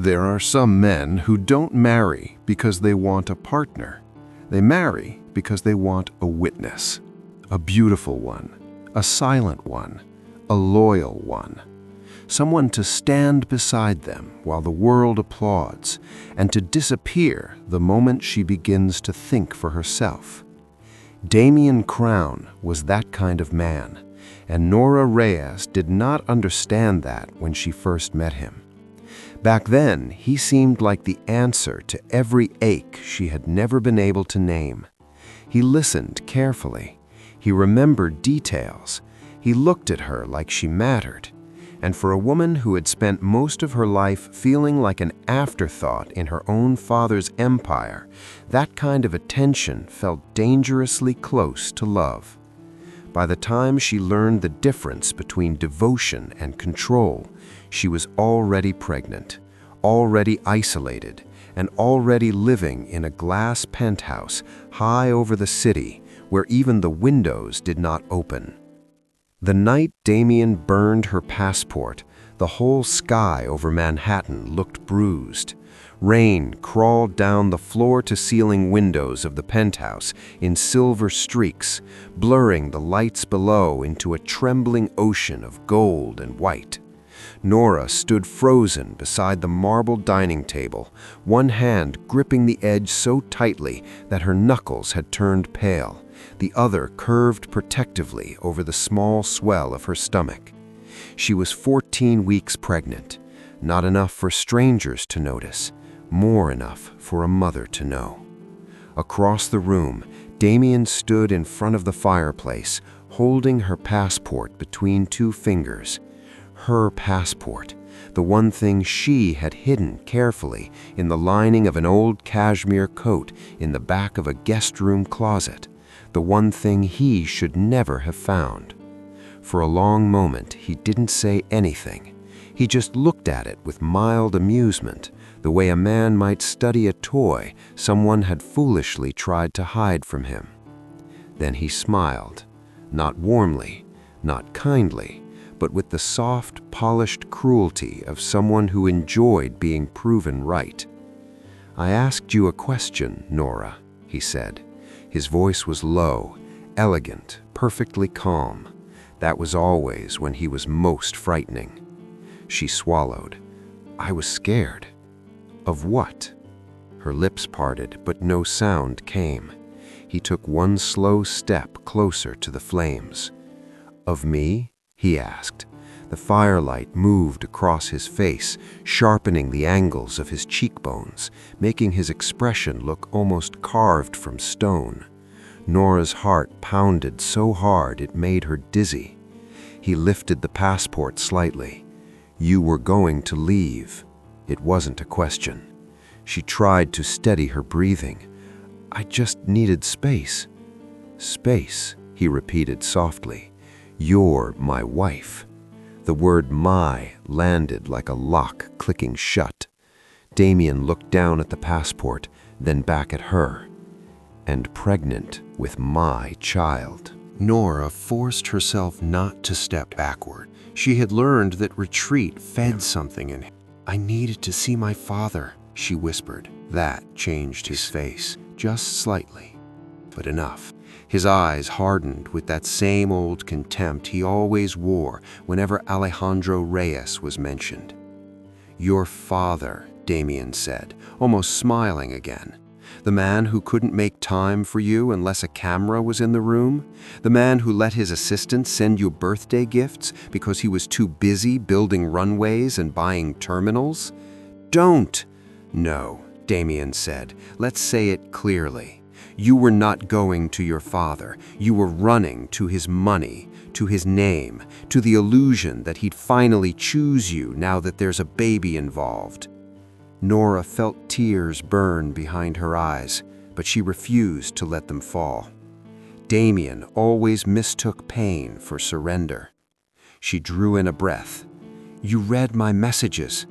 There are some men who don't marry because they want a partner. They marry because they want a witness, a beautiful one, a silent one, a loyal one. Someone to stand beside them while the world applauds, and to disappear the moment she begins to think for herself. Damian Crown was that kind of man, and Nora Reyes did not understand that when she first met him. Back then, he seemed like the answer to every ache she had never been able to name. He listened carefully. He remembered details. He looked at her like she mattered. And for a woman who had spent most of her life feeling like an afterthought in her own father's empire, that kind of attention felt dangerously close to love. By the time she learned the difference between devotion and control, she was already pregnant, already isolated, and already living in a glass penthouse high over the city where even the windows did not open. The night Damian burned her passport, the whole sky over Manhattan looked bruised. Rain crawled down the floor-to-ceiling windows of the penthouse in silver streaks, blurring the lights below into a trembling ocean of gold and white. Nora stood frozen beside the marble dining table, one hand gripping the edge so tightly that her knuckles had turned pale, the other curved protectively over the small swell of her stomach. She was 14 weeks pregnant, not enough for strangers to notice, more enough for a mother to know. Across the room, Damian stood in front of the fireplace, holding her passport between two fingers. Her passport, the one thing she had hidden carefully in the lining of an old cashmere coat in the back of a guest room closet, the one thing he should never have found. For a long moment, he didn't say anything. He just looked at it with mild amusement, the way a man might study a toy someone had foolishly tried to hide from him. Then he smiled, not warmly, not kindly, but with the soft, polished cruelty of someone who enjoyed being proven right. "I asked you a question, Nora," he said. His voice was low, elegant, perfectly calm. That was always when he was most frightening. She swallowed. "I was scared." "Of what?" Her lips parted, but no sound came. He took one slow step closer to the flames. "Of me?" he asked. The firelight moved across his face, sharpening the angles of his cheekbones, making his expression look almost carved from stone. Nora's heart pounded so hard it made her dizzy. He lifted the passport slightly. "You were going to leave." It wasn't a question. She tried to steady her breathing. "I just needed space." "Space," he repeated softly. "You're my wife." The word "my" landed like a lock clicking shut. Damian looked down at the passport, then back at her. "And pregnant with my child." Nora forced herself not to step backward. She had learned that retreat fed something in him. "I needed to see my father," she whispered. That changed his face, just slightly, but enough. His eyes hardened with that same old contempt he always wore whenever Alejandro Reyes was mentioned. "Your father," Damian said, almost smiling again. "The man who couldn't make time for you unless a camera was in the room? The man who let his assistant send you birthday gifts because he was too busy building runways and buying terminals?" "Don't!" "No," Damian said. "Let's say it clearly. You were not going to your father. You were running to his money, to his name, to the illusion that he'd finally choose you now that there's a baby involved." Nora felt tears burn behind her eyes, but she refused to let them fall. Damian always mistook pain for surrender. She drew in a breath. "You read my messages."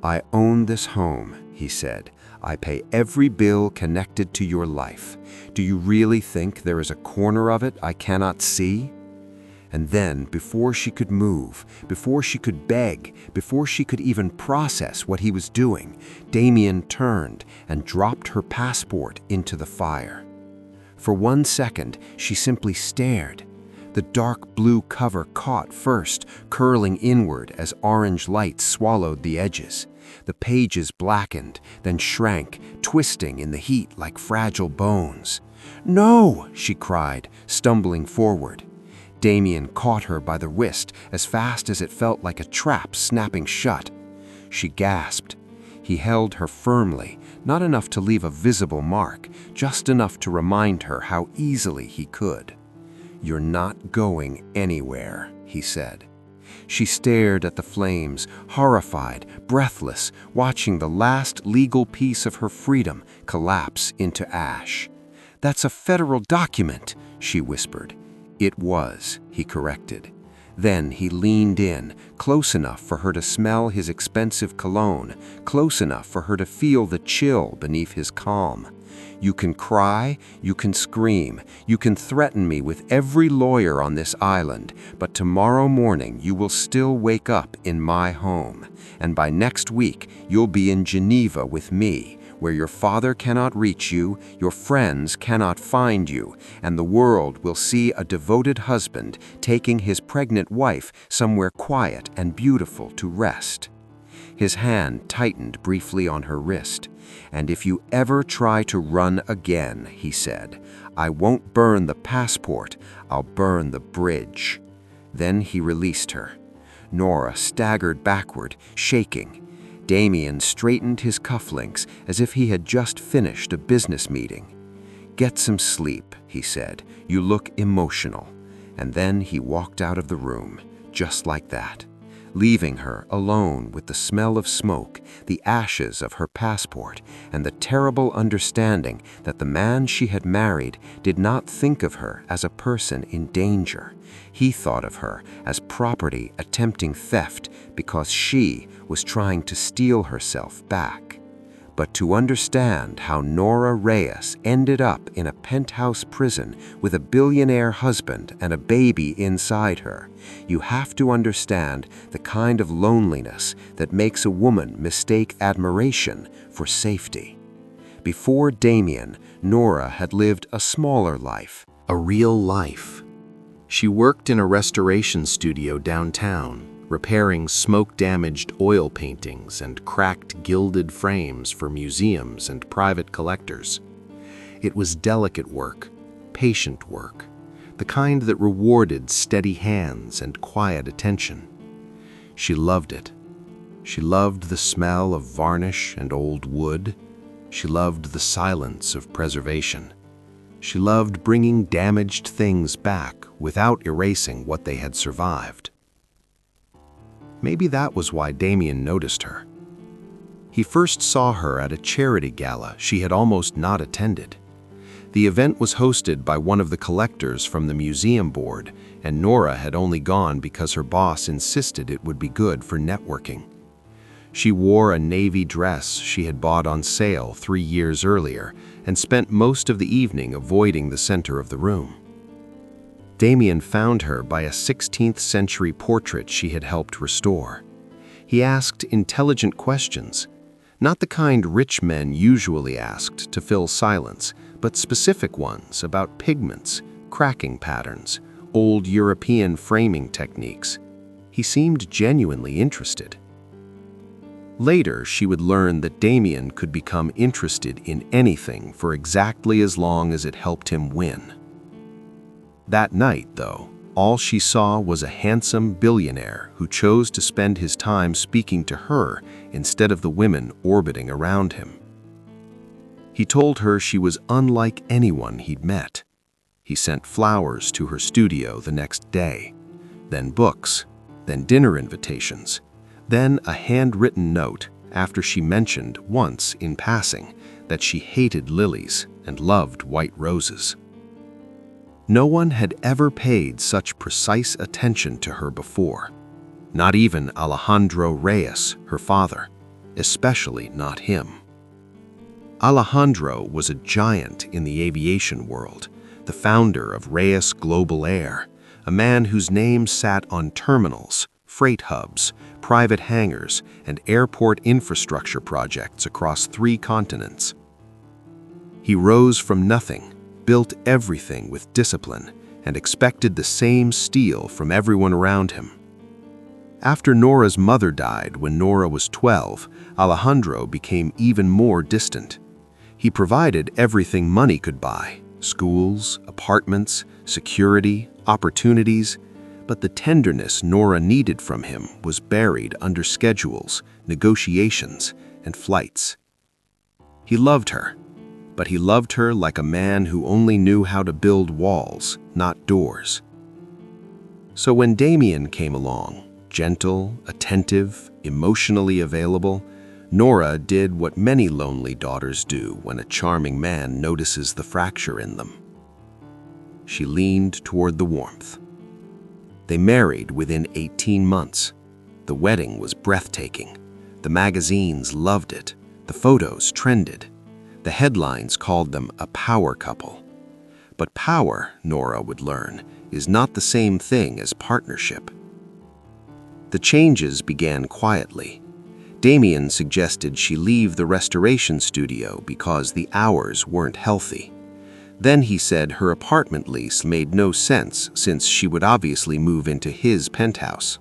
"I own this home," he said. "I pay every bill connected to your life. Do you really think there is a corner of it I cannot see?" And then, before she could move, before she could beg, before she could even process what he was doing, Damien turned and dropped her passport into the fire. For 1 second, she simply stared. The dark blue cover caught first, curling inward as orange light swallowed the edges. The pages blackened, then shrank, twisting in the heat like fragile bones. "No!" she cried, stumbling forward. Damien caught her by the wrist as fast as it felt like a trap snapping shut. She gasped. He held her firmly, not enough to leave a visible mark, just enough to remind her how easily he could. "You're not going anywhere," he said. She stared at the flames, horrified, breathless, watching the last legal piece of her freedom collapse into ash. "That's a federal document," she whispered. "It was," he corrected. Then he leaned in, close enough for her to smell his expensive cologne, close enough for her to feel the chill beneath his calm. "You can cry, you can scream, you can threaten me with every lawyer on this island, but tomorrow morning you will still wake up in my home, and by next week you'll be in Geneva with me, where your father cannot reach you, your friends cannot find you, and the world will see a devoted husband taking his pregnant wife somewhere quiet and beautiful to rest." His hand tightened briefly on her wrist. "And if you ever try to run again," he said, "I won't burn the passport, I'll burn the bridge." Then he released her. Nora staggered backward, shaking. Damien straightened his cufflinks as if he had just finished a business meeting. "Get some sleep," he said. "You look emotional." And then he walked out of the room, just like that, leaving her alone with the smell of smoke, the ashes of her passport, and the terrible understanding that the man she had married did not think of her as a person in danger. He thought of her as property attempting theft because she was trying to steal herself back. But to understand how Nora Reyes ended up in a penthouse prison with a billionaire husband and a baby inside her, you have to understand the kind of loneliness that makes a woman mistake admiration for safety. Before Damien, Nora had lived a smaller life, a real life. She worked in a restoration studio downtown, repairing smoke-damaged oil paintings and cracked gilded frames for museums and private collectors. It was delicate work, patient work, the kind that rewarded steady hands and quiet attention. She loved it. She loved the smell of varnish and old wood. She loved the silence of preservation. She loved bringing damaged things back without erasing what they had survived. Maybe that was why Damien noticed her. He first saw her at a charity gala she had almost not attended. The event was hosted by one of the collectors from the museum board, and Nora had only gone because her boss insisted it would be good for networking. She wore a navy dress she had bought on sale 3 years earlier and spent most of the evening avoiding the center of the room. Damien found her by a 16th century portrait she had helped restore. He asked intelligent questions, not the kind rich men usually asked to fill silence, but specific ones about pigments, cracking patterns, old European framing techniques. He seemed genuinely interested. Later, she would learn that Damien could become interested in anything for exactly as long as it helped him win. That night, though, all she saw was a handsome billionaire who chose to spend his time speaking to her instead of the women orbiting around him. He told her she was unlike anyone he'd met. He sent flowers to her studio the next day, then books, then dinner invitations, then a handwritten note after she mentioned once in passing that she hated lilies and loved white roses. No one had ever paid such precise attention to her before, not even Alejandro Reyes, her father, especially not him. Alejandro was a giant in the aviation world, the founder of Reyes Global Air, a man whose name sat on terminals, freight hubs, private hangars, and airport infrastructure projects across 3 continents. He rose from nothing, built everything with discipline, and expected the same steel from everyone around him. After Nora's mother died when Nora was 12, Alejandro became even more distant. He provided everything money could buy: schools, apartments, security, opportunities, but the tenderness Nora needed from him was buried under schedules, negotiations, and flights. He loved her, but he loved her like a man who only knew how to build walls, not doors. So when Damien came along, gentle, attentive, emotionally available, Nora did what many lonely daughters do when a charming man notices the fracture in them. She leaned toward the warmth. They married within 18 months. The wedding was breathtaking. The magazines loved it. The photos trended. The headlines called them a power couple. But power, Nora would learn, is not the same thing as partnership. The changes began quietly. Damien suggested she leave the restoration studio because the hours weren't healthy. Then he said her apartment lease made no sense since she would obviously move into his penthouse.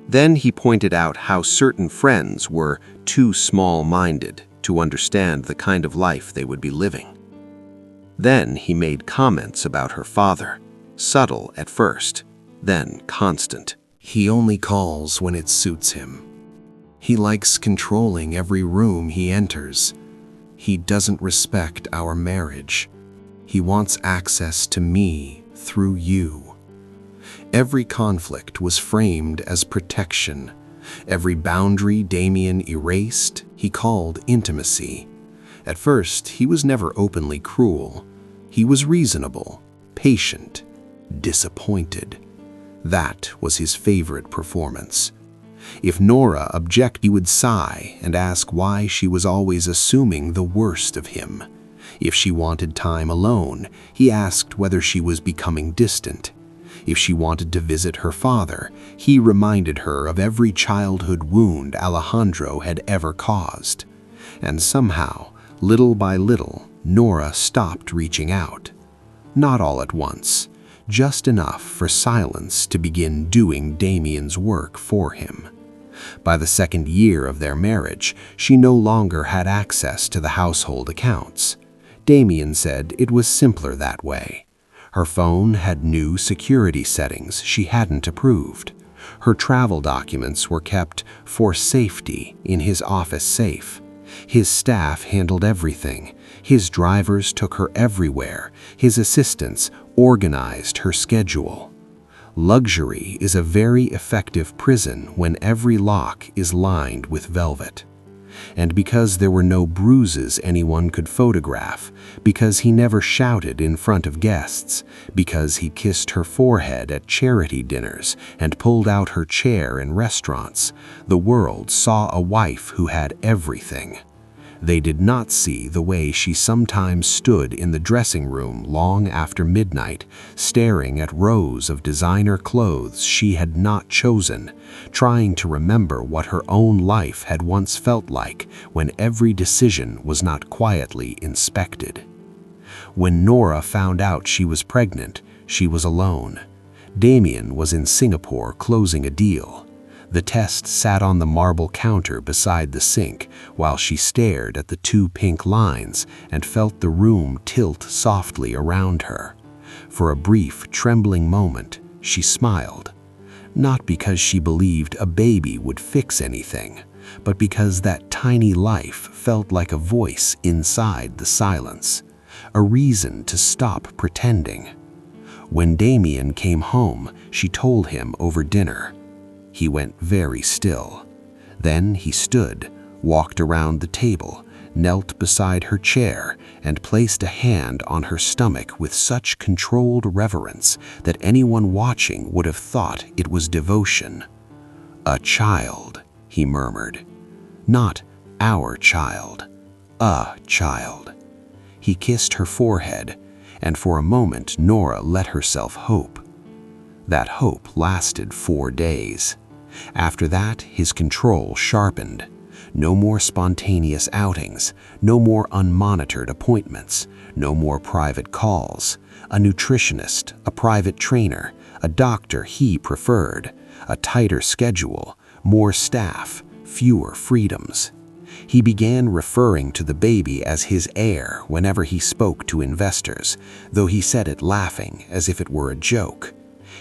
Then he pointed out how certain friends were too small-minded to understand the kind of life they would be living. Then he made comments about her father, subtle at first, then constant. He only calls when it suits him. He likes controlling every room he enters. He doesn't respect our marriage. He wants access to me through you. Every conflict was framed as protection. Every boundary Damien erased, he called intimacy. At first, he was never openly cruel. He was reasonable, patient, disappointed. That was his favorite performance. If Nora objected, he would sigh and ask why she was always assuming the worst of him. If she wanted time alone, he asked whether she was becoming distant. If she wanted to visit her father, he reminded her of every childhood wound Alejandro had ever caused. And somehow, little by little, Nora stopped reaching out. Not all at once, just enough for silence to begin doing Damien's work for him. By the 2nd year of their marriage, she no longer had access to the household accounts. Damien said it was simpler that way. Her phone had new security settings she hadn't approved. Her travel documents were kept for safety in his office safe. His staff handled everything. His drivers took her everywhere. His assistants organized her schedule. Luxury is a very effective prison when every lock is lined with velvet. And because there were no bruises anyone could photograph, because he never shouted in front of guests, because he kissed her forehead at charity dinners and pulled out her chair in restaurants, the world saw a wife who had everything. They did not see the way she sometimes stood in the dressing room long after midnight, staring at rows of designer clothes she had not chosen, trying to remember what her own life had once felt like when every decision was not quietly inspected. When Nora found out she was pregnant, she was alone. Damien was in Singapore closing a deal. The test sat on the marble counter beside the sink while she stared at the 2 pink lines and felt the room tilt softly around her. For a brief, trembling moment, she smiled. Not because she believed a baby would fix anything, but because that tiny life felt like a voice inside the silence, a reason to stop pretending. When Damien came home, she told him over dinner. He went very still. Then he stood, walked around the table, knelt beside her chair, and placed a hand on her stomach with such controlled reverence that anyone watching would have thought it was devotion. "A child," he murmured. "Not our child, a child." He kissed her forehead, and for a moment Nora let herself hope. That hope lasted 4 days. After that, his control sharpened. No more spontaneous outings, no more unmonitored appointments, no more private calls. A nutritionist, a private trainer, a doctor he preferred, a tighter schedule, more staff, fewer freedoms. He began referring to the baby as his heir whenever he spoke to investors, though he said it laughing as if it were a joke.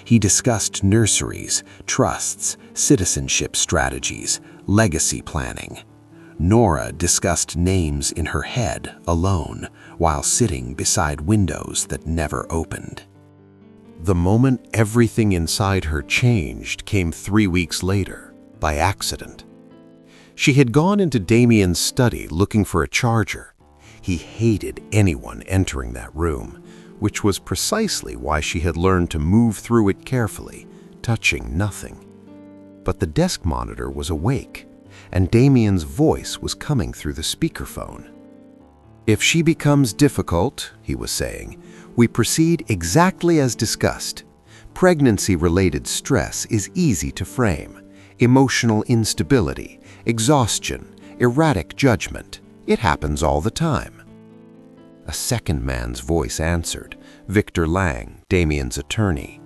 He discussed nurseries, trusts, citizenship strategies, legacy planning. Nora discussed names in her head alone while sitting beside windows that never opened. The moment everything inside her changed came 3 weeks later, by accident. She had gone into Damien's study looking for a charger. He hated anyone entering that room, which was precisely why she had learned to move through it carefully, touching nothing. But the desk monitor was awake, and Damien's voice was coming through the speakerphone. "If she becomes difficult," he was saying, "we proceed exactly as discussed. Pregnancy-related stress is easy to frame. Emotional instability, exhaustion, erratic judgment. It happens all the time." A second man's voice answered, Victor Lang, Damien's attorney.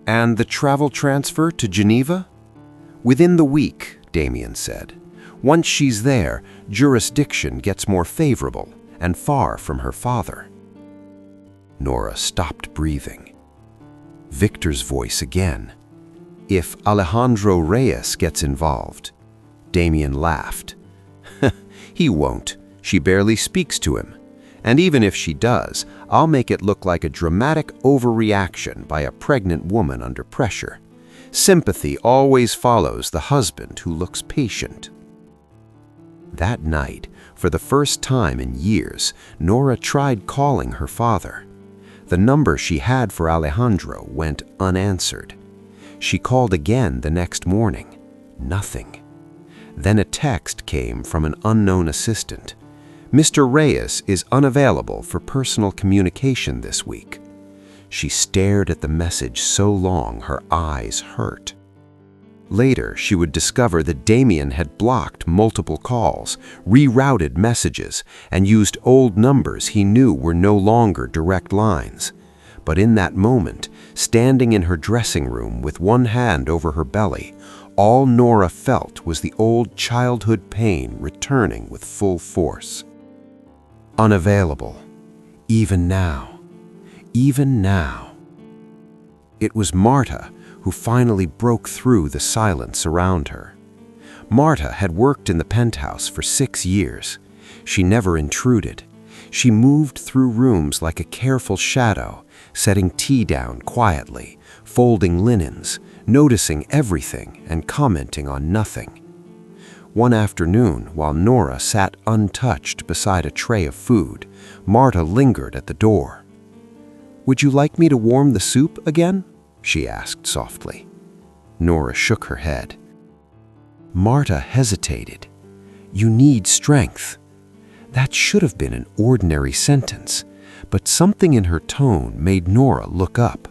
"And the travel transfer to Geneva?" "Within the week," Damien said. "Once she's there, jurisdiction gets more favorable and far from her father." Nora stopped breathing. Victor's voice again. "If Alejandro Reyes gets involved." Damien laughed. "He won't. She barely speaks to him. And even if she does, I'll make it look like a dramatic overreaction by a pregnant woman under pressure. Sympathy always follows the husband who looks patient." That night, for the first time in years, Nora tried calling her father. The number she had for Alejandro went unanswered. She called again the next morning. Nothing. Then a text came from an unknown assistant. "Mr. Reyes is unavailable for personal communication this week." She stared at the message so long her eyes hurt. Later, she would discover that Damien had blocked multiple calls, rerouted messages, and used old numbers he knew were no longer direct lines. But in that moment, standing in her dressing room with one hand over her belly, all Nora felt was the old childhood pain returning with full force. Unavailable. Even now. Even now. It was Marta who finally broke through the silence around her. Marta had worked in the penthouse for 6 years. She never intruded. She moved through rooms like a careful shadow, setting tea down quietly, folding linens, noticing everything and commenting on nothing. One afternoon, while Nora sat untouched beside a tray of food, Marta lingered at the door. "Would you like me to warm the soup again?" she asked softly. Nora shook her head. Marta hesitated. "You need strength." That should have been an ordinary sentence, but something in her tone made Nora look up.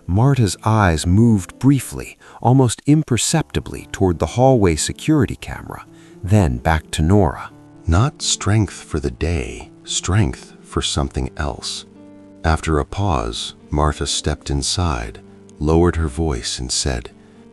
Marta's eyes moved briefly, almost imperceptibly toward the hallway security camera, then back to Nora. Not strength for the day, strength for something else. After a pause, Marta stepped inside, lowered her voice, and said,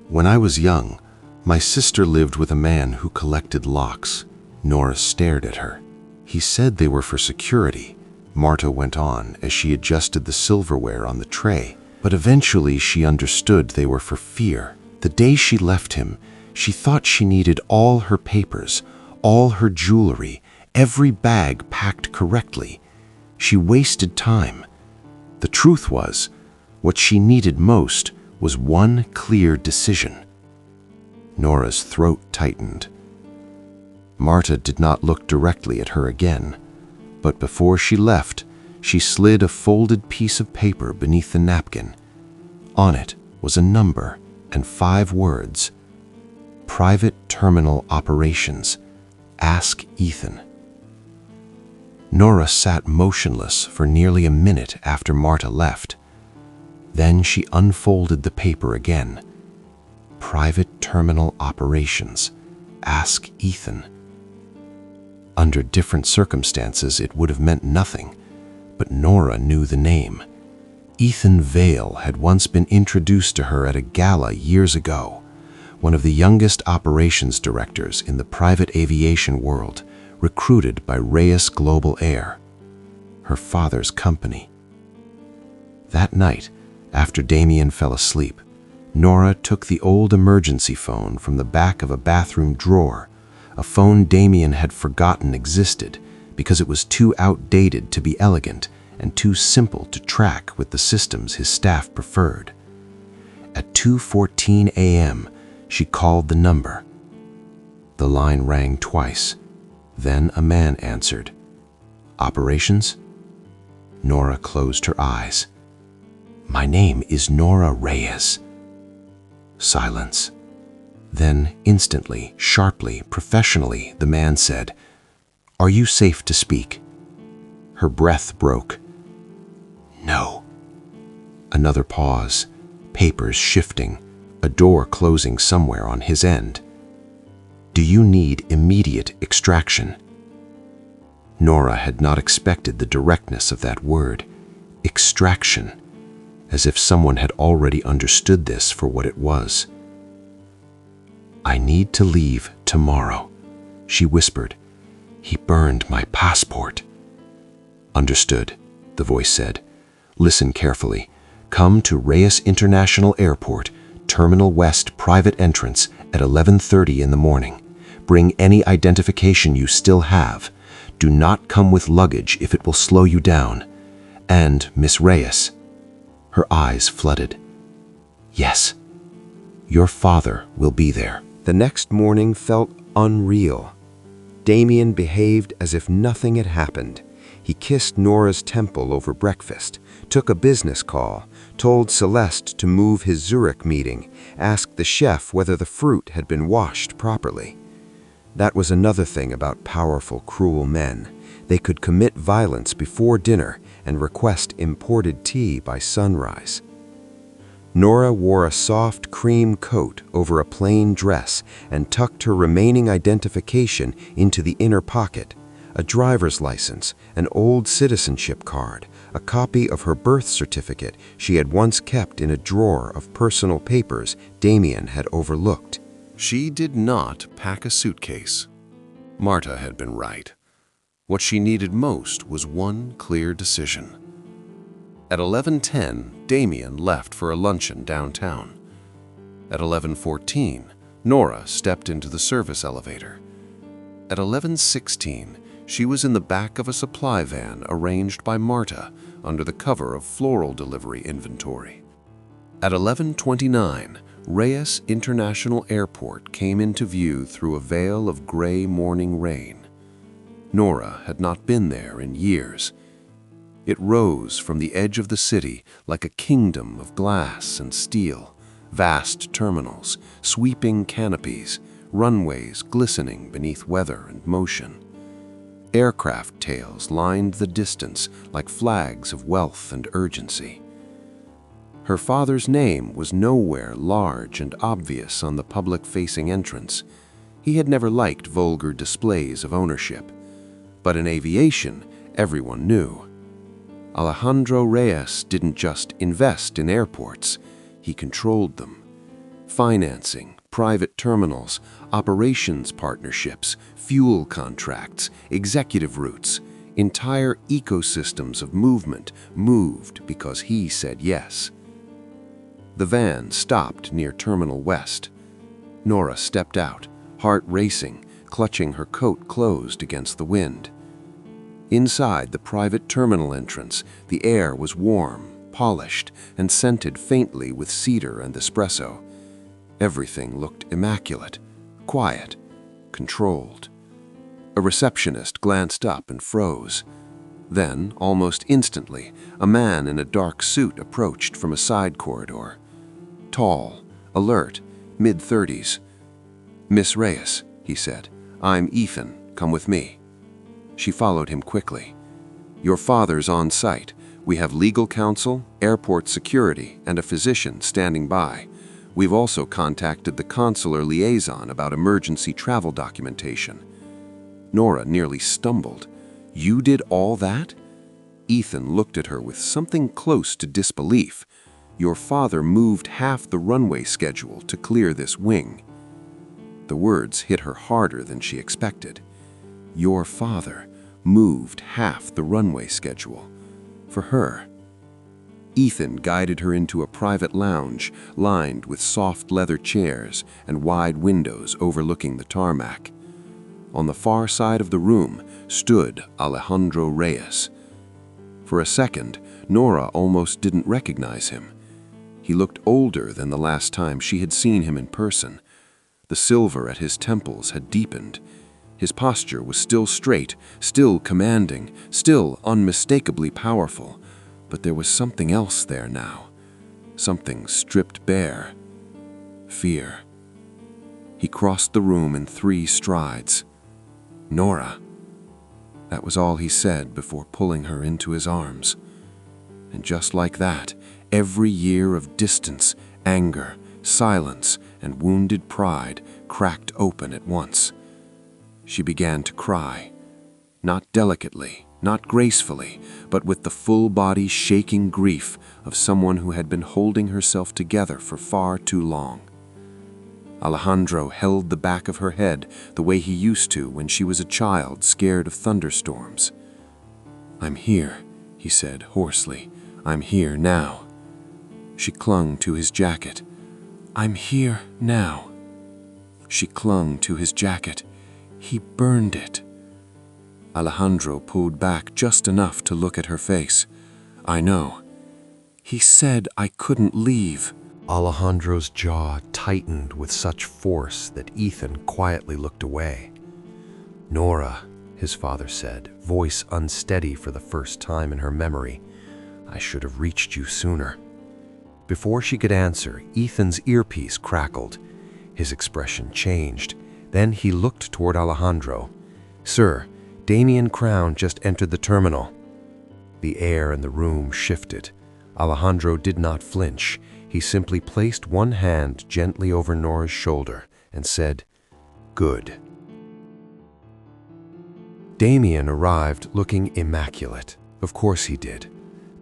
"When I was young, my sister lived with a man who collected locks." Nora stared at her. "He said they were for security," Marta went on as she adjusted the silverware on the tray. "But eventually she understood they were for fear. The day she left him, she thought she needed all her papers, all her jewelry, every bag packed correctly. She wasted time. The truth was, what she needed most was one clear decision." Nora's throat tightened. Marta did not look directly at her again, but before she left, she slid a folded piece of paper beneath the napkin. On it was a number and 5 words. "Private Terminal Operations. Ask Ethan." Nora sat motionless for nearly a minute after Marta left. Then she unfolded the paper again. Private terminal operations. Ask Ethan. Under different circumstances, it would have meant nothing, but Nora knew the name. Ethan Vale had once been introduced to her at a gala years ago, one of the youngest operations directors in the private aviation world, recruited by Reyes Global Air, her father's company. That night, after Damien fell asleep, Nora took the old emergency phone from the back of a bathroom drawer, a phone Damien had forgotten existed because it was too outdated to be elegant and too simple to track with the systems his staff preferred. At 2:14 a.m., she called the number. The line rang twice. Then a man answered. "Operations?" Nora closed her eyes. "My name is Nora Reyes." Silence. Then, instantly, sharply, professionally, the man said, "Are you safe to speak?" Her breath broke. "No." Another pause, papers shifting, a door closing somewhere on his end. "Do you need immediate extraction?" Nora had not expected the directness of that word, extraction, as if someone had already understood this for what it was. "I need to leave tomorrow," she whispered. "He burned my passport." "Understood," the voice said. "Listen carefully. Come to Reyes International Airport, Terminal West private entrance at 11:30 in the morning. Bring any identification you still have. Do not come with luggage if it will slow you down. And Miss Reyes." Her eyes flooded. "Yes, your father will be there." The next morning felt unreal. Damien behaved as if nothing had happened. He kissed Nora's temple over breakfast, took a business call, told Celeste to move his Zurich meeting, asked the chef whether the fruit had been washed properly. That was another thing about powerful, cruel men. They could commit violence before dinner and request imported tea by sunrise. Nora wore a soft cream coat over a plain dress and tucked her remaining identification into the inner pocket: a driver's license, an old citizenship card, a copy of her birth certificate she had once kept in a drawer of personal papers Damien had overlooked. She did not pack a suitcase. Marta had been right. What she needed most was one clear decision. At 11:10, Damien left for a luncheon downtown. At 11:14, Nora stepped into the service elevator. At 11:16, she was in the back of a supply van arranged by Marta under the cover of floral delivery inventory. At 11:29, Reyes International Airport came into view through a veil of gray morning rain. Nora had not been there in years. It rose from the edge of the city like a kingdom of glass and steel, vast terminals, sweeping canopies, runways glistening beneath weather and motion. Aircraft tails lined the distance like flags of wealth and urgency. Her father's name was nowhere large and obvious on the public-facing entrance. He had never liked vulgar displays of ownership. But in aviation, everyone knew. Alejandro Reyes didn't just invest in airports, he controlled them. Financing, private terminals, operations partnerships, fuel contracts, executive routes, entire ecosystems of movement moved because he said yes. The van stopped near Terminal West. Nora stepped out, heart racing, clutching her coat closed against the wind. Inside the private terminal entrance, the air was warm, polished, and scented faintly with cedar and espresso. Everything looked immaculate, quiet, controlled. A receptionist glanced up and froze. Then, almost instantly, a man in a dark suit approached from a side corridor. Tall, alert, mid-30s. "Miss Reyes," he said, "I'm Ethan. Come with me." She followed him quickly. "Your father's on site. We have legal counsel, airport security, and a physician standing by. We've also contacted the consular liaison about emergency travel documentation." Nora nearly stumbled. "You did all that?" Ethan looked at her with something close to disbelief. "Your father moved half the runway schedule to clear this wing." The words hit her harder than she expected. Your father moved half the runway schedule. For her. Ethan guided her into a private lounge lined with soft leather chairs and wide windows overlooking the tarmac. On the far side of the room stood Alejandro Reyes. For a second, Nora almost didn't recognize him. He looked older than the last time she had seen him in person. The silver at his temples had deepened. His posture was still straight, still commanding, still unmistakably powerful. But there was something else there now. Something stripped bare. Fear. He crossed the room in 3 strides. "Nora." That was all he said before pulling her into his arms. And just like that, every year of distance, anger, silence, and wounded pride cracked open at once. She began to cry. Not delicately, not gracefully, but with the full-body shaking grief of someone who had been holding herself together for far too long. Alejandro held the back of her head the way he used to when she was a child scared of thunderstorms. "I'm here," he said hoarsely. "I'm here now." She clung to his jacket. "I'm here now." She clung to his jacket. He burned it. Alejandro pulled back just enough to look at her face. "I know. He said I couldn't leave." Alejandro's jaw tightened with such force that Ethan quietly looked away. "Nora," his father said, voice unsteady for the first time in her memory, "I should have reached you sooner." Before she could answer, Ethan's earpiece crackled. His expression changed. Then he looked toward Alejandro. "Sir, Damien Crown just entered the terminal." The air in the room shifted. Alejandro did not flinch. He simply placed one hand gently over Nora's shoulder and said, "Good." Damien arrived looking immaculate. Of course he did.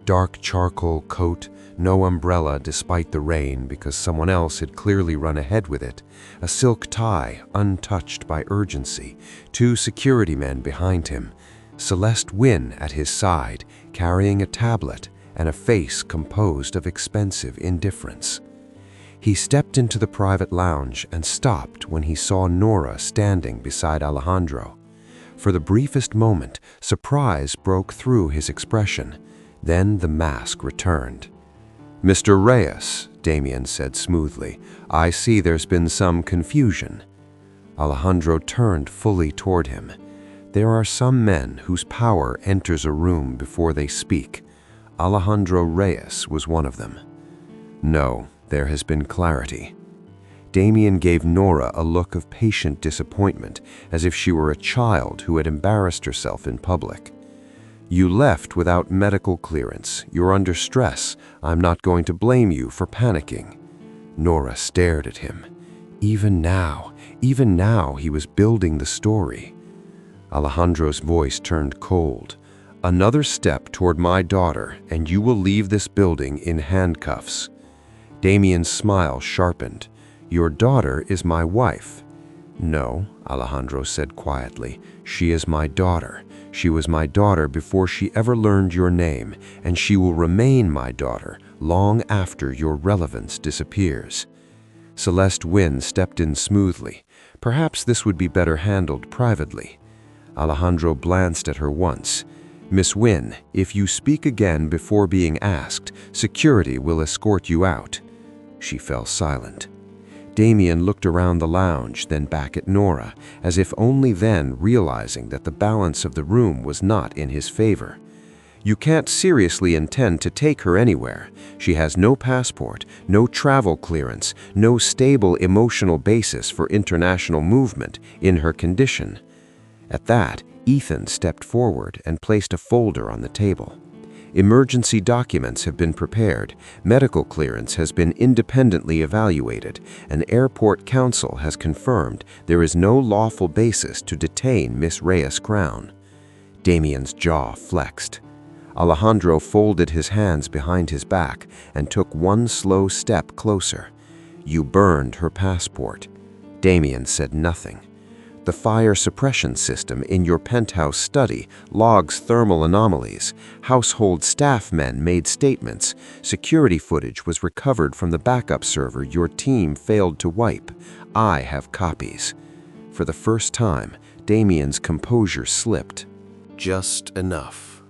Dark charcoal coat, no umbrella despite the rain because someone else had clearly run ahead with it, a silk tie untouched by urgency, 2 security men behind him, Celeste Wynne at his side carrying a tablet and a face composed of expensive indifference. He stepped into the private lounge and stopped when he saw Nora standing beside Alejandro. For the briefest moment, surprise broke through his expression. Then the mask returned. "Mr. Reyes," Damien said smoothly, "I see there's been some confusion." Alejandro turned fully toward him. There are some men whose power enters a room before they speak. Alejandro Reyes was one of them. "No, there has been clarity." Damien gave Nora a look of patient disappointment, as if she were a child who had embarrassed herself in public. "You left without medical clearance. You're under stress. I'm not going to blame you for panicking." Nora stared at him. Even now he was building the story. Alejandro's voice turned cold. "Another step toward my daughter, and you will leave this building in handcuffs." Damien's smile sharpened. "Your daughter is my wife." "No," Alejandro said quietly. "She is my daughter. She was my daughter before she ever learned your name, and she will remain my daughter long after your relevance disappears." Celeste Wynne stepped in smoothly. Perhaps this would be better handled privately. Alejandro glanced at her once. "Miss Wynne, if you speak again before being asked, security will escort you out." She fell silent. Damien looked around the lounge, then back at Nora, as if only then realizing that the balance of the room was not in his favor. "You can't seriously intend to take her anywhere. She has no passport, no travel clearance, no stable emotional basis for international movement in her condition." At that, Ethan stepped forward and placed a folder on the table. Emergency documents have been prepared, medical clearance has been independently evaluated, and airport council has confirmed there is no lawful basis to detain Miss Reyes Crown. Damien's jaw flexed. Alejandro folded his hands behind his back and took one slow step closer. "You burned her passport." Damien said nothing. "The fire suppression system in your penthouse study logs thermal anomalies. Household staff men made statements. Security footage was recovered from the backup server your team failed to wipe. I have copies." For the first time, Damien's composure slipped. Just enough.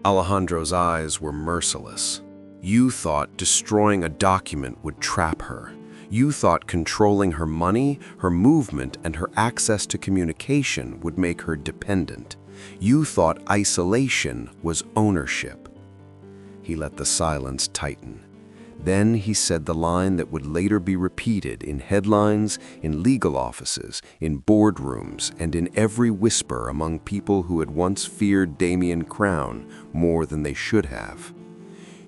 Alejandro's eyes were merciless. You thought destroying a document would trap her. You thought controlling her money, her movement, and her access to communication would make her dependent. You thought isolation was ownership. He let the silence tighten. Then he said the line that would later be repeated in headlines, in legal offices, in boardrooms, and in every whisper among people who had once feared Damien Crown more than they should have.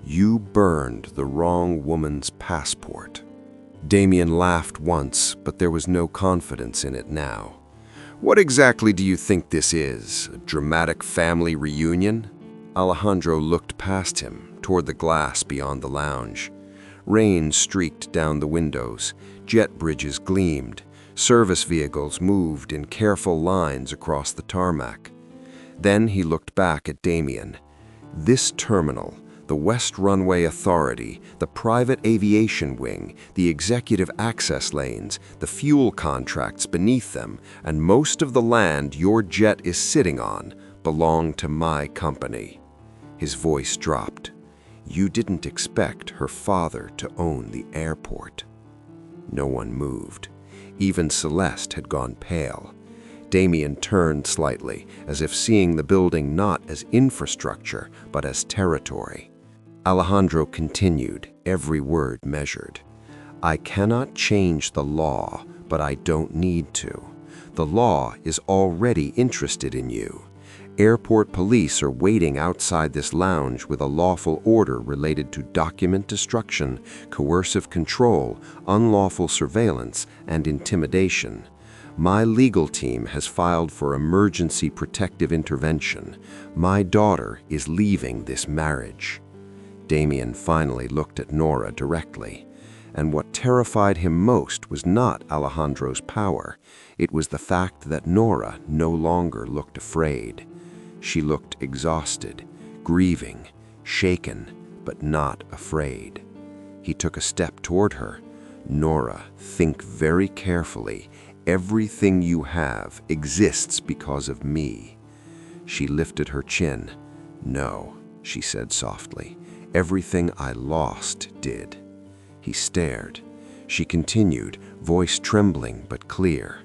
"You burned the wrong woman's passport." Damien laughed once, but there was no confidence in it now. "What exactly do you think this is? A dramatic family reunion?" Alejandro looked past him, toward the glass beyond the lounge. Rain streaked down the windows, jet bridges gleamed, service vehicles moved in careful lines across the tarmac. Then he looked back at Damien. "This terminal, the West Runway Authority, the private aviation wing, the executive access lanes, the fuel contracts beneath them, and most of the land your jet is sitting on belong to my company." His voice dropped. "You didn't expect her father to own the airport." No one moved. Even Celeste had gone pale. Damien turned slightly, as if seeing the building not as infrastructure, but as territory. Alejandro continued, every word measured. "I cannot change the law, but I don't need to. The law is already interested in you. Airport police are waiting outside this lounge with a lawful order related to document destruction, coercive control, unlawful surveillance, and intimidation. My legal team has filed for emergency protective intervention. My daughter is leaving this marriage." Damien finally looked at Nora directly, and what terrified him most was not Alejandro's power. It was the fact that Nora no longer looked afraid. She looked exhausted, grieving, shaken, but not afraid. He took a step toward her. "Nora, think very carefully. Everything you have exists because of me." She lifted her chin. "No," she said softly. "Everything I lost did." He stared. She continued, voice trembling but clear.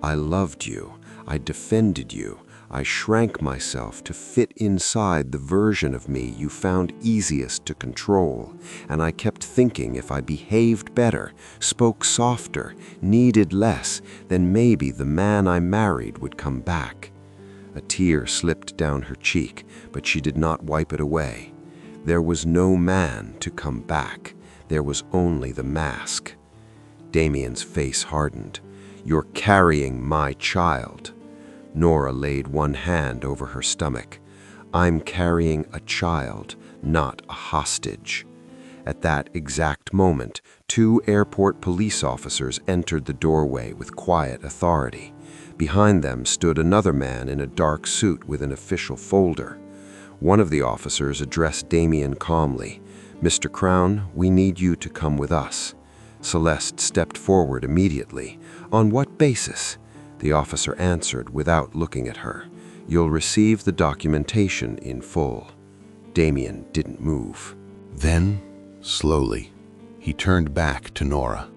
"I loved you. I defended you. I shrank myself to fit inside the version of me you found easiest to control, and I kept thinking if I behaved better, spoke softer, needed less, then maybe the man I married would come back." A tear slipped down her cheek, but she did not wipe it away. There was no man to come back. There was only the mask. Damien's face hardened. "You're carrying my child." Nora laid one hand over her stomach. "I'm carrying a child, not a hostage." At that exact moment, 2 airport police officers entered the doorway with quiet authority. Behind them stood another man in a dark suit with an official folder. One of the officers addressed Damien calmly. "Mr. Crown, we need you to come with us." Celeste stepped forward immediately. "On what basis?" The officer answered without looking at her. "You'll receive the documentation in full." Damien didn't move. Then, slowly, he turned back to Nora.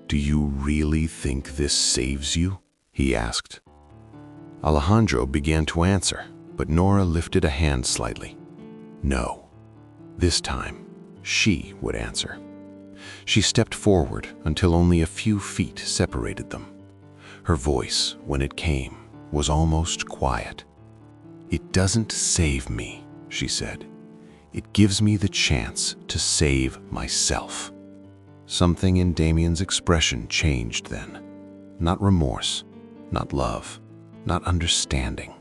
"Do you really think this saves you?" he asked. Alejandro began to answer, but Nora lifted a hand slightly. No. This time, she would answer. She stepped forward until only a few feet separated them. Her voice, when it came, was almost quiet. "It doesn't save me," she said. It gives me the chance to save myself." Something in Damien's expression changed then. Not remorse, not love, not understanding.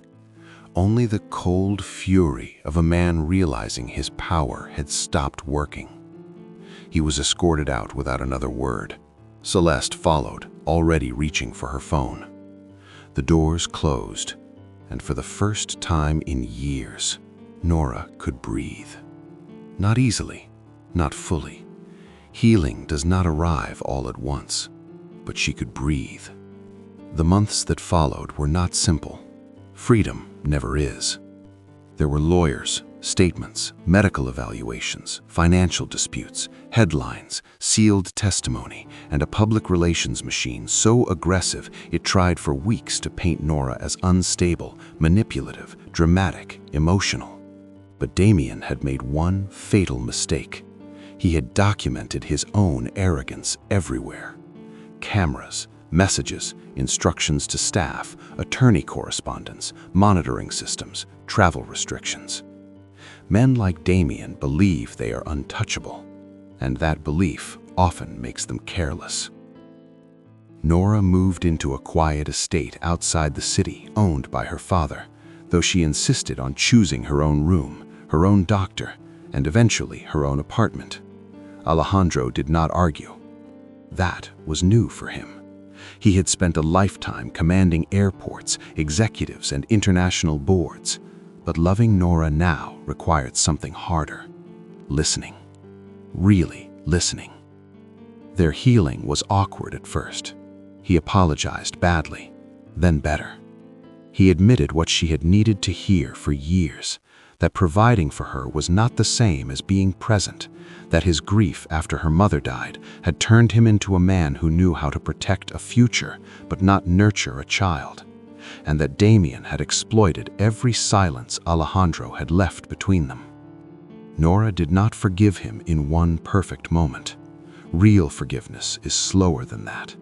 Only the cold fury of a man realizing his power had stopped working. He was escorted out without another word. Celeste followed, already reaching for her phone. The doors closed, and for the first time in years, Nora could breathe. Not easily, not fully. Healing does not arrive all at once, but she could breathe. The months that followed were not simple. Freedom never is. There were lawyers, statements, medical evaluations, financial disputes, headlines, sealed testimony, and a public relations machine so aggressive it tried for weeks to paint Nora as unstable, manipulative, dramatic, emotional. But Damien had made one fatal mistake. He had documented his own arrogance everywhere. Cameras, messages, instructions to staff, attorney correspondence, monitoring systems, travel restrictions. Men like Damien believe they are untouchable, and that belief often makes them careless. Nora moved into a quiet estate outside the city owned by her father, though she insisted on choosing her own room, her own doctor, and eventually her own apartment. Alejandro did not argue. That was new for him. He had spent a lifetime commanding airports, executives, and international boards, but loving Nora now required something harder. Listening. Really listening. Their healing was awkward at first. He apologized badly, then better. He admitted what she had needed to hear for years, that providing for her was not the same as being present, that his grief after her mother died had turned him into a man who knew how to protect a future but not nurture a child, and that Damien had exploited every silence Alejandro had left between them. Nora did not forgive him in one perfect moment. Real forgiveness is slower than that.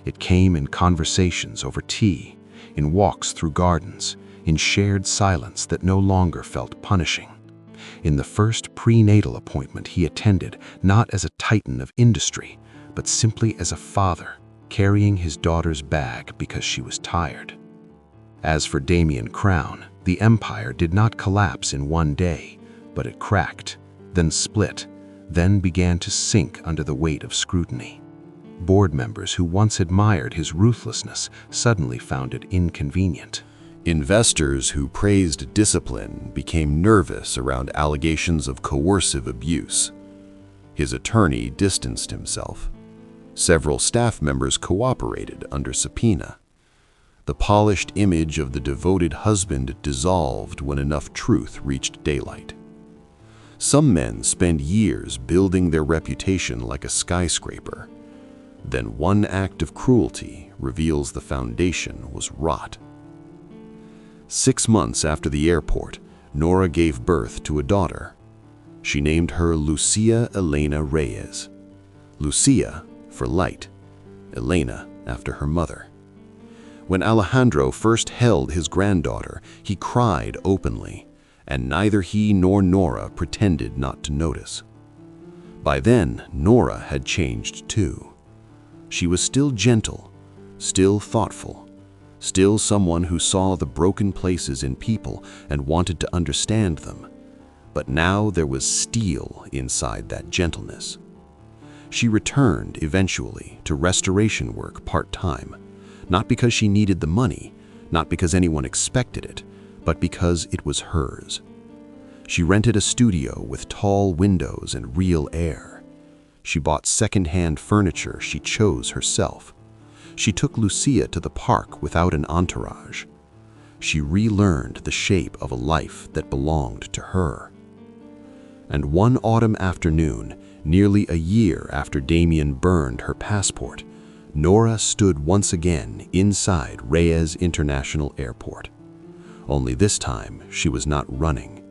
It came in conversations over tea, in walks through gardens, in shared silence that no longer felt punishing. In the first prenatal appointment he attended, not as a titan of industry, but simply as a father, carrying his daughter's bag because she was tired. As for Damien Crown, the empire did not collapse in one day, but it cracked, then split, then began to sink under the weight of scrutiny. Board members who once admired his ruthlessness suddenly found it inconvenient. Investors who praised discipline became nervous around allegations of coercive abuse. His attorney distanced himself. Several staff members cooperated under subpoena. The polished image of the devoted husband dissolved when enough truth reached daylight. Some men spend years building their reputation like a skyscraper. Then one act of cruelty reveals the foundation was rot. 6 months after the airport, Nora gave birth to a daughter. She named her Lucia Elena Reyes. Lucia for light, Elena after her mother. When Alejandro first held his granddaughter, he cried openly, and neither he nor Nora pretended not to notice. By then, Nora had changed too. She was still gentle, still thoughtful, still someone who saw the broken places in people and wanted to understand them. But now there was steel inside that gentleness. She returned eventually to restoration work part-time, not because she needed the money, not because anyone expected it, but because it was hers. She rented a studio with tall windows and real air. She bought second-hand furniture she chose herself. She took Lucia to the park without an entourage. She relearned the shape of a life that belonged to her. And one autumn afternoon, nearly a year after Damien burned her passport, Nora stood once again inside Reyes International Airport. Only this time, she was not running.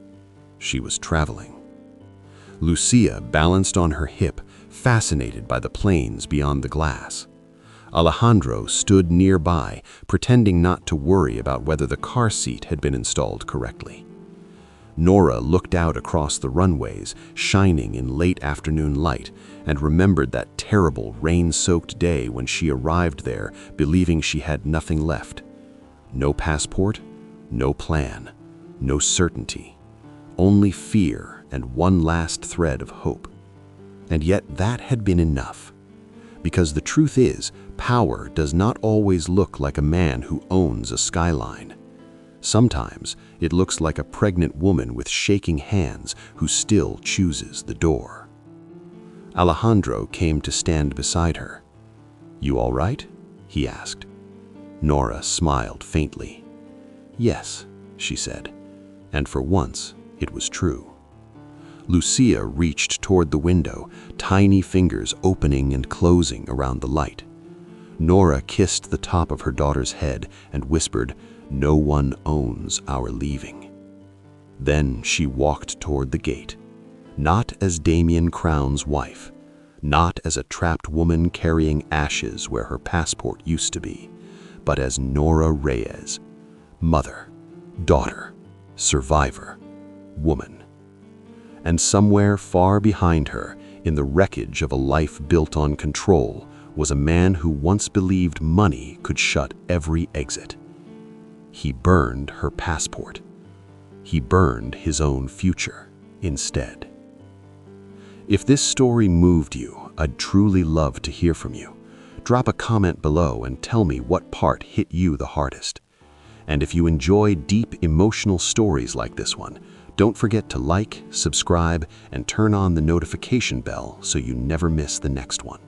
She was traveling. Lucia balanced on her hip, fascinated by the planes beyond the glass. Alejandro stood nearby, pretending not to worry about whether the car seat had been installed correctly. Nora looked out across the runways, shining in late afternoon light, and remembered that terrible rain-soaked day when she arrived there believing she had nothing left. No passport, no plan, no certainty, only fear and one last thread of hope. And yet that had been enough. Because the truth is, power does not always look like a man who owns a skyline. Sometimes it looks like a pregnant woman with shaking hands who still chooses the door. Alejandro came to stand beside her. "You all right?" he asked. Nora smiled faintly. "Yes," she said, and for once it was true. Lucia reached toward the window, tiny fingers opening and closing around the light. Nora kissed the top of her daughter's head and whispered, "No one owns our leaving." Then she walked toward the gate, not as Damien Crown's wife, not as a trapped woman carrying ashes where her passport used to be, but as Nora Reyes, mother, daughter, survivor, woman. And somewhere far behind her, in the wreckage of a life built on control, was a man who once believed money could shut every exit. He burned her passport. He burned his own future instead. If this story moved you, I'd truly love to hear from you. Drop a comment below and tell me what part hit you the hardest. And if you enjoy deep emotional stories like this one, don't forget to like, subscribe, and turn on the notification bell so you never miss the next one.